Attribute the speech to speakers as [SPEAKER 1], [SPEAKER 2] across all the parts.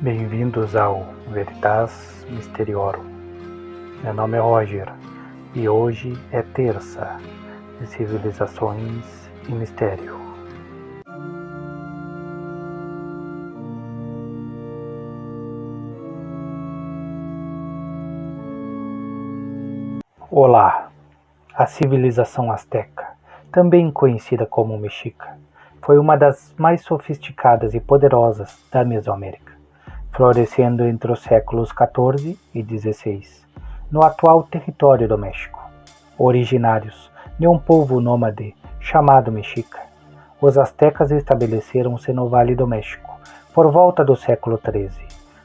[SPEAKER 1] Bem-vindos ao Veritas Mysteriorum. Meu nome é Roger e hoje é terça de Civilizações e Mistério. Olá! A civilização asteca, também conhecida como mexica, foi uma das mais sofisticadas e poderosas da Mesoamérica, florescendo entre os séculos XIV e XVI, no atual território do México. Originários de um povo nômade chamado mexica, os astecas estabeleceram-se no Vale do México por volta do século XIII,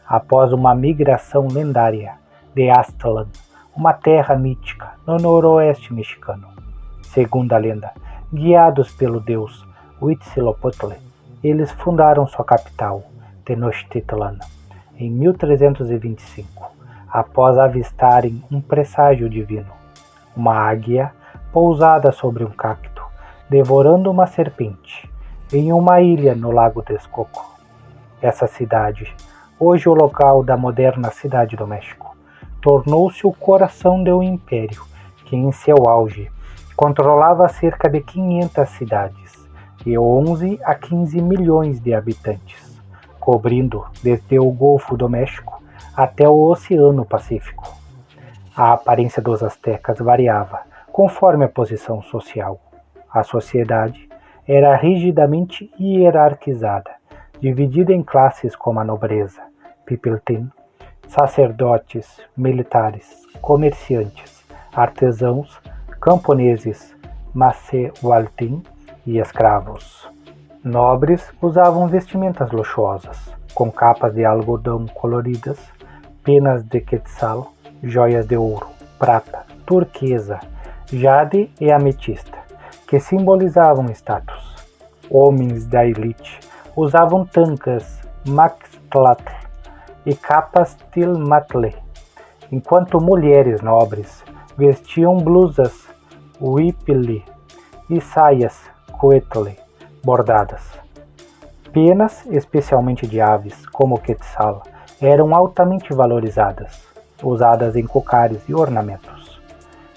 [SPEAKER 1] após uma migração lendária de Aztlán, uma terra mítica no noroeste mexicano. Segundo a lenda, guiados pelo deus Huitzilopochtli, eles fundaram sua capital, Tenochtitlan, em 1325, após avistarem um presságio divino, uma águia pousada sobre um cacto, devorando uma serpente, em uma ilha no Lago Texcoco. Essa cidade, hoje o local da moderna Cidade do México, tornou-se o coração de um império que, em seu auge, controlava cerca de 500 cidades e 11 a 15 milhões de habitantes, cobrindo desde o Golfo do México até o Oceano Pacífico. A aparência dos astecas variava conforme a posição social. A sociedade era rigidamente hierarquizada, dividida em classes como a nobreza, pipiltin, sacerdotes, militares, comerciantes, artesãos, camponeses, macehualtin e escravos. Nobres usavam vestimentas luxuosas, com capas de algodão coloridas, penas de quetzal, joias de ouro, prata, turquesa, jade e ametista, que simbolizavam status. Homens da elite usavam tancas maxtlatl e capas tilmatli, enquanto mulheres nobres vestiam blusas huipili e saias coetli bordadas. Penas, especialmente de aves, como o quetzal, eram altamente valorizadas, usadas em cocares e ornamentos.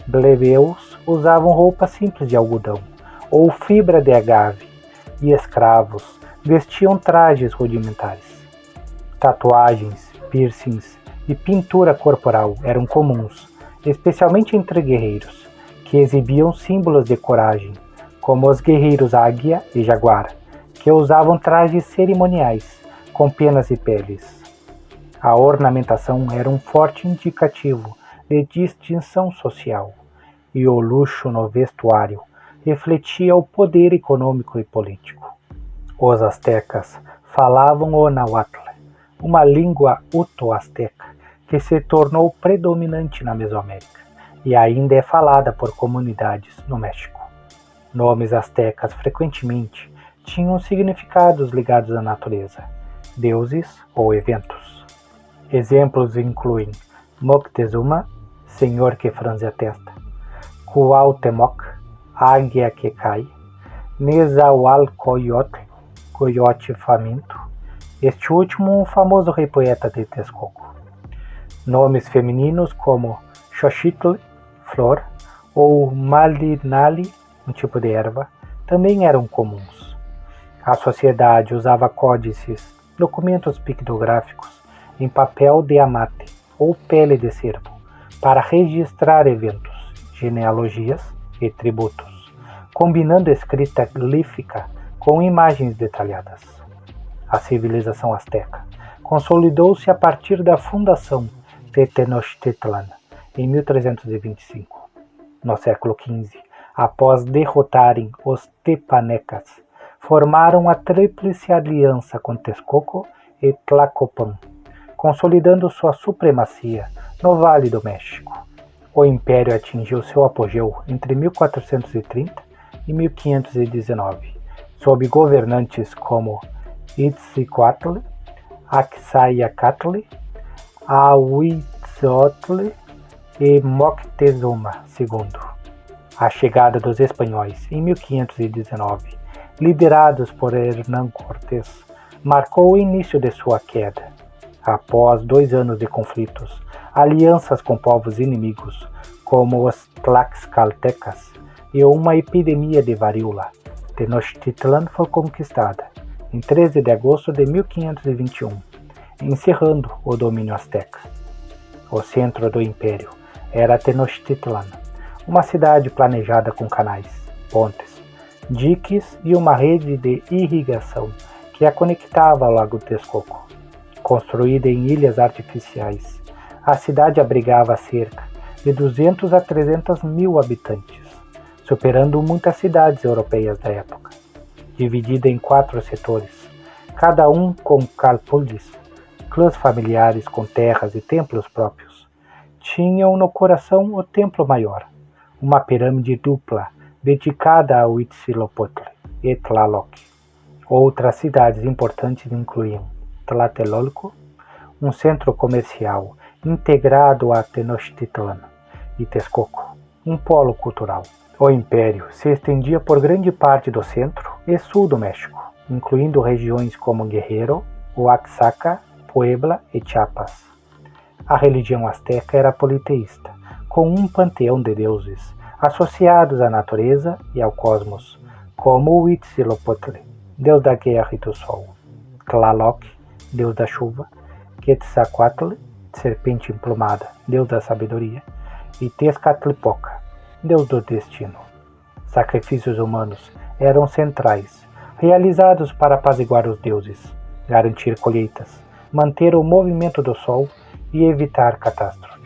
[SPEAKER 1] Plebeus usavam roupas simples de algodão ou fibra de agave, e escravos vestiam trajes rudimentares. Tatuagens, piercings e pintura corporal eram comuns, especialmente entre guerreiros, que exibiam símbolos de coragem, como os guerreiros águia e jaguar, que usavam trajes cerimoniais com penas e peles. A ornamentação era um forte indicativo de distinção social, e o luxo no vestuário refletia o poder econômico e político. Os astecas falavam o nahuatl, uma língua uto-asteca que se tornou predominante na Mesoamérica e ainda é falada por comunidades no México. Nomes astecas frequentemente tinham significados ligados à natureza, deuses ou eventos. Exemplos incluem Moctezuma, senhor que franze a testa, Cuauhtémoc, águia que cai, Nezahualcóyotl, coiote faminto, este último um famoso rei poeta de Texcoco. Nomes femininos como Xochitl, flor, ou Malinali, um tipo de erva, também eram comuns. A sociedade usava códices, documentos pictográficos, em papel de amate ou pele de cervo, para registrar eventos, genealogias e tributos, combinando escrita glífica com imagens detalhadas. A civilização asteca consolidou-se a partir da fundação de Tenochtitlan, em 1325. No século XV, após derrotarem os tepanecas, formaram a Tríplice Aliança com Texcoco e Tlacopan, consolidando sua supremacia no Vale do México. O império atingiu seu apogeu entre 1430 e 1519, sob governantes como Itzcoatl, Axayacatl, Ahuitzotl e Moctezuma II. A chegada dos espanhóis em 1519, liderados por Hernán Cortés, marcou o início de sua queda. Após 2 anos de conflitos, alianças com povos inimigos, como os tlaxcaltecas, e uma epidemia de varíola, Tenochtitlan foi conquistada em 13 de agosto de 1521, encerrando o domínio azteca. O centro do império era Tenochtitlan, uma cidade planejada com canais, pontes, diques e uma rede de irrigação que a conectava ao Lago Texcoco. Construída em ilhas artificiais, a cidade abrigava cerca de 200 a 300 mil habitantes, superando muitas cidades europeias da época. Dividida em 4 setores, cada um com calpullis, clãs familiares com terras e templos próprios. Tinham no coração o templo maior, uma pirâmide dupla dedicada a Huitzilopochtli e Tlaloc. Outras cidades importantes incluíam Tlatelolco, um centro comercial integrado a Tenochtitlan, e Texcoco, um polo cultural. O império se estendia por grande parte do centro e sul do México, incluindo regiões como Guerrero, Oaxaca, Puebla e Chiapas. A religião azteca era politeísta, com um panteão de deuses associados à natureza e ao cosmos, como Huitzilopochtli, deus da guerra e do sol, Tlaloc, deus da chuva, Quetzalcoatl, serpente emplumada, deus da sabedoria, e Tezcatlipoca, deus do destino. Sacrifícios humanos eram centrais, realizados para apaziguar os deuses, garantir colheitas, manter o movimento do sol e evitar catástrofes.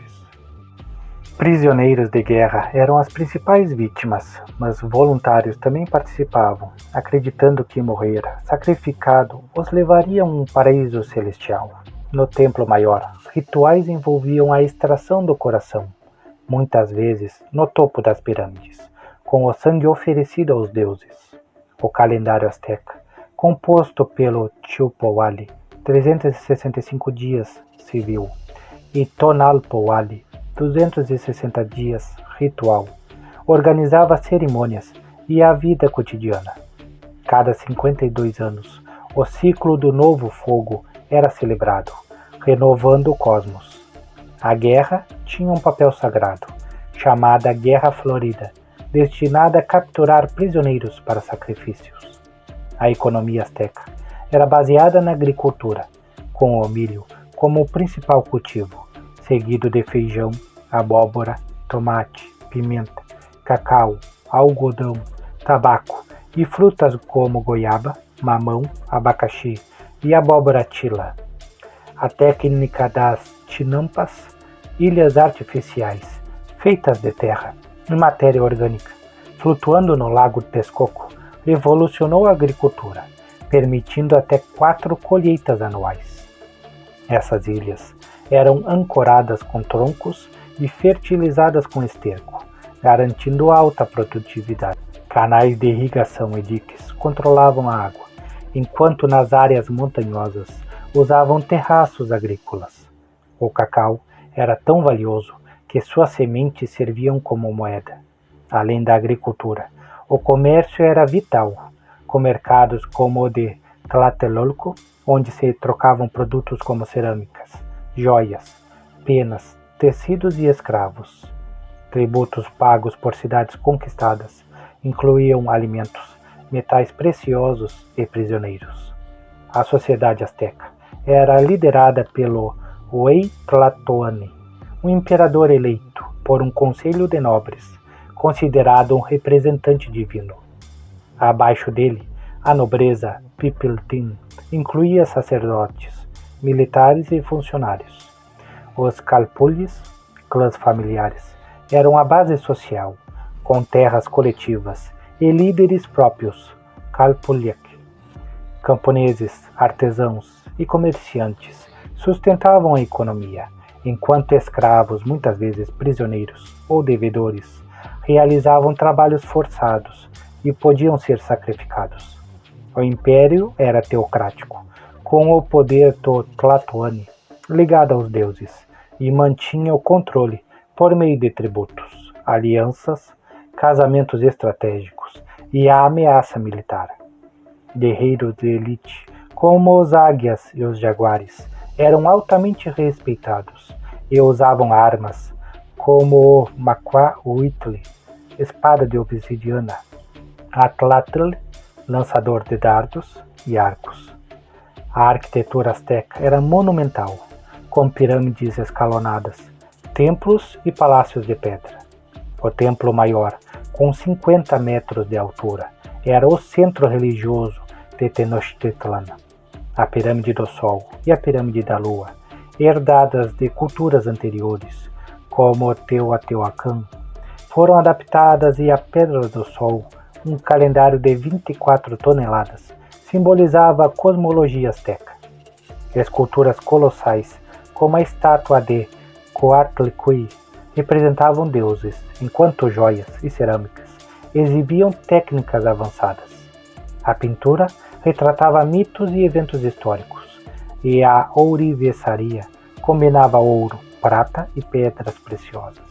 [SPEAKER 1] Prisioneiros de guerra eram as principais vítimas, mas voluntários também participavam, acreditando que morrer sacrificado os levaria a um paraíso celestial. No templo maior, rituais envolviam a extração do coração, muitas vezes no topo das pirâmides, com o sangue oferecido aos deuses. O calendário azteca, composto pelo Chilpoali, 365 dias civil, e Tonalpoali, 260 dias ritual, organizava cerimônias e a vida cotidiana. Cada 52 anos, o ciclo do novo fogo era celebrado, renovando o cosmos. A guerra tinha um papel sagrado, chamada Guerra Florida, destinada a capturar prisioneiros para sacrifícios. A economia azteca era baseada na agricultura, com o milho como o principal cultivo, seguido de feijão, abóbora, tomate, pimenta, cacau, algodão, tabaco e frutas como goiaba, mamão, abacaxi e abóbora tila. A técnica das tinampas, ilhas artificiais, feitas de terra e matéria orgânica, flutuando no lago Texcoco, revolucionou a agricultura, permitindo até 4 colheitas anuais. Essas ilhas eram ancoradas com troncos e fertilizadas com esterco, garantindo alta produtividade. Canais de irrigação e diques controlavam a água, enquanto nas áreas montanhosas usavam terraços agrícolas. O cacau era tão valioso que suas sementes serviam como moeda. Além da agricultura, o comércio era vital, com mercados como o de Tlatelolco, onde se trocavam produtos como cerâmicas, joias, penas, tecidos e escravos. Tributos pagos por cidades conquistadas incluíam alimentos, metais preciosos e prisioneiros. A sociedade azteca era liderada pelo Hueytlatoani, um imperador eleito por um conselho de nobres, considerado um representante divino. Abaixo dele, a nobreza Pipiltin incluía sacerdotes, militares e funcionários. Os calpullis, clãs familiares, eram a base social, com terras coletivas e líderes próprios, calpulliac. Camponeses, artesãos e comerciantes sustentavam a economia, enquanto escravos, muitas vezes prisioneiros ou devedores, realizavam trabalhos forçados e podiam ser sacrificados. O império era teocrático, com o poder do Tlatoani ligado aos deuses, e mantinha o controle por meio de tributos, alianças, casamentos estratégicos e a ameaça militar. Guerreiros de elite, como os águias e os jaguares, eram altamente respeitados e usavam armas como o Macuahuitl, espada de obsidiana, Atlatl, lançador de dardos e arcos. A arquitetura asteca era monumental, com pirâmides escalonadas, templos e palácios de pedra. O templo maior, com 50 metros de altura, era o centro religioso de Tenochtitlan. A pirâmide do Sol e a pirâmide da Lua, herdadas de culturas anteriores, como o Teotihuacan, foram adaptadas e a Pedra do Sol, um calendário de 24 toneladas, simbolizava a cosmologia asteca. Esculturas colossais, como a estátua de Coatlicue, representavam deuses, enquanto joias e cerâmicas exibiam técnicas avançadas. A pintura retratava mitos e eventos históricos, e a ourivesaria combinava ouro, prata e pedras preciosas.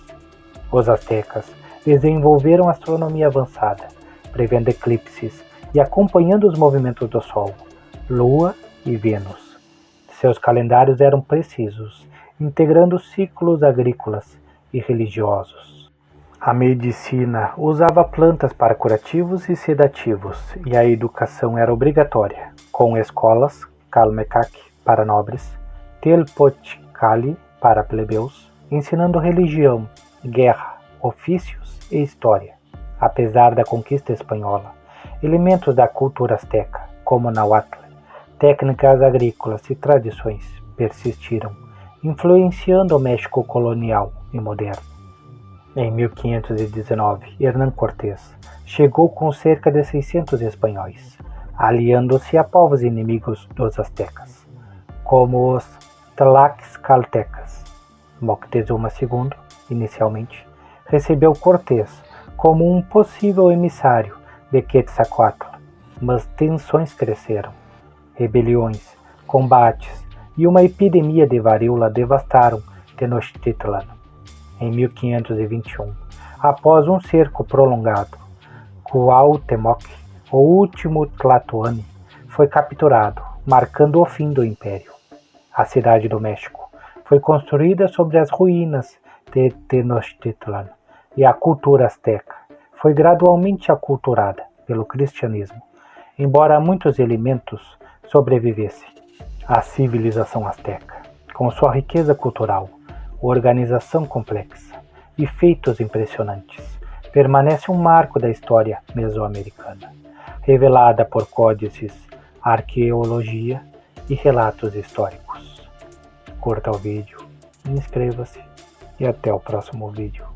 [SPEAKER 1] Os astecas desenvolveram astronomia avançada, prevendo eclipses e acompanhando os movimentos do Sol, Lua e Vênus. Seus calendários eram precisos, integrando ciclos agrícolas e religiosos. A medicina usava plantas para curativos e sedativos, e a educação era obrigatória, com escolas, Kalmekak para nobres, Telpotkali para plebeus, ensinando religião, guerra, ofícios e história. Apesar da conquista espanhola, elementos da cultura asteca, como Nahuatl, técnicas agrícolas e tradições persistiram, influenciando o México colonial e moderno. Em 1519, Hernán Cortés chegou com cerca de 600 espanhóis, aliando-se a povos inimigos dos astecas, como os tlaxcaltecas. Moctezuma II, inicialmente, recebeu Cortés como um possível emissário de Quetzalcoatl, mas tensões cresceram. Rebeliões, combates e uma epidemia de varíola devastaram Tenochtitlan. Em 1521, após um cerco prolongado, Cuauhtémoc, o último Tlatoani, foi capturado, marcando o fim do império. A cidade do México foi construída sobre as ruínas de Tenochtitlan e a cultura asteca foi gradualmente aculturada pelo cristianismo, embora muitos elementos sobrevivessem. A civilização asteca, com sua riqueza cultural, organização complexa e feitos impressionantes, permanece um marco da história mesoamericana, revelada por códices, arqueologia e relatos históricos. Curta o vídeo, inscreva-se e até o próximo vídeo.